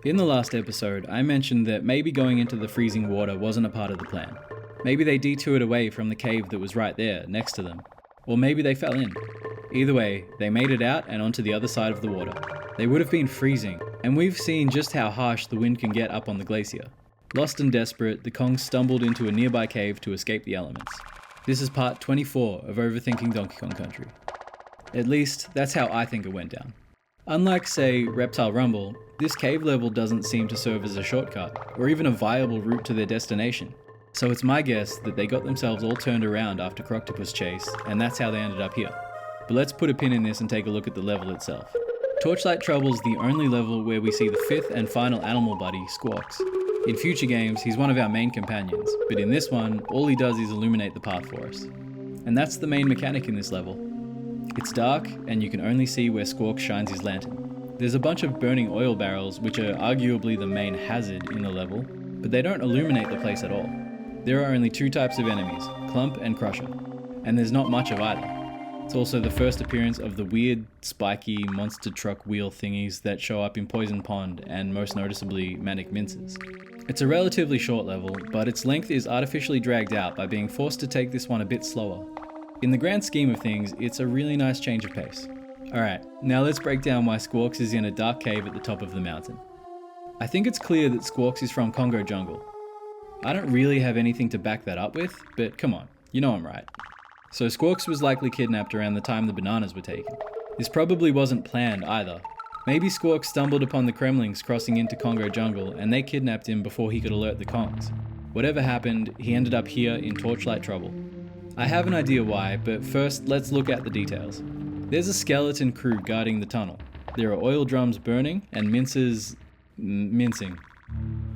In the last episode, I mentioned that maybe going into the freezing water wasn't a part of the plan. Maybe they detoured away from the cave that was right there, next to them. Or maybe they fell in. Either way, they made it out and onto the other side of the water. They would have been freezing, and we've seen just how harsh the wind can get up on the glacier. Lost and desperate, the Kongs stumbled into a nearby cave to escape the elements. This is part 24 of Overthinking Donkey Kong Country. At least, that's how I think it went down. Unlike, say, Reptile Rumble, this cave level doesn't seem to serve as a shortcut, or even a viable route to their destination. So it's my guess that they got themselves all turned around after Croctopus chase, and that's how they ended up here. But let's put a pin in this and take a look at the level itself. Torchlight Trouble's the only level where we see the fifth and final animal buddy, Squawks. In future games, he's one of our main companions, but in this one, all he does is illuminate the path for us. And that's the main mechanic in this level. It's dark, and you can only see where Squawks shines his lantern. There's a bunch of burning oil barrels, which are arguably the main hazard in the level, but they don't illuminate the place at all. There are only two types of enemies, Clump and Crusher, and there's not much of either. It's also the first appearance of the weird, spiky, monster truck wheel thingies that show up in Poison Pond and most noticeably Manic Mince's. It's a relatively short level, but its length is artificially dragged out by being forced to take this one a bit slower. In the grand scheme of things, it's a really nice change of pace. Alright, now let's break down why Squawks is in a dark cave at the top of the mountain. I think it's clear that Squawks is from Congo Jungle. I don't really have anything to back that up with, but come on, you know I'm right. So Squawks was likely kidnapped around the time the bananas were taken. This probably wasn't planned either. Maybe Squawks stumbled upon the Kremlings crossing into Congo Jungle and they kidnapped him before he could alert the Kongs. Whatever happened, he ended up here in Torchlight Trouble. I have an idea why, but first let's look at the details. There's a skeleton crew guarding the tunnel. There are oil drums burning and Mince's mincing.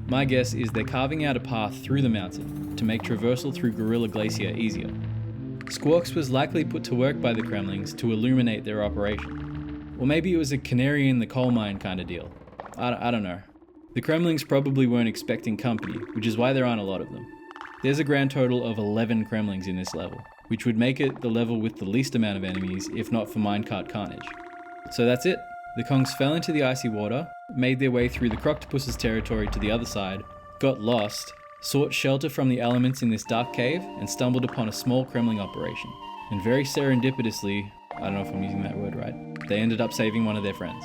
My guess is they're carving out a path through the mountain to make traversal through Gorilla Glacier easier. Squawks was likely put to work by the Kremlings to illuminate their operation. Or maybe it was a canary in the coal mine kind of deal. I don't know. The Kremlings probably weren't expecting company, which is why there aren't a lot of them. There's a grand total of 11 Kremlings in this level, which would make it the level with the least amount of enemies if not for minecart carnage. So that's it. The Kongs fell into the icy water, made their way through the Croctopus's territory to the other side, got lost, sought shelter from the elements in this dark cave, and stumbled upon a small Kremling operation. And very serendipitously, I don't know if I'm using that word right, they ended up saving one of their friends.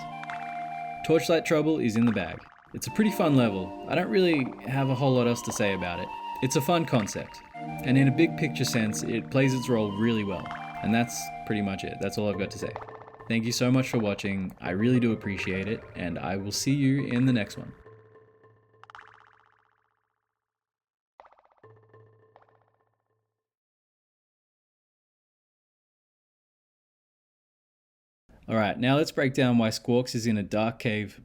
Torchlight Trouble is in the bag. It's a pretty fun level. I don't really have a whole lot else to say about it. It's a fun concept, and in a big picture sense, it plays its role really well. And that's pretty much it. That's all I've got to say. Thank you so much for watching. I really do appreciate it, and I will see you in the next one. Alright, now let's break down why Squawks is in a dark cave.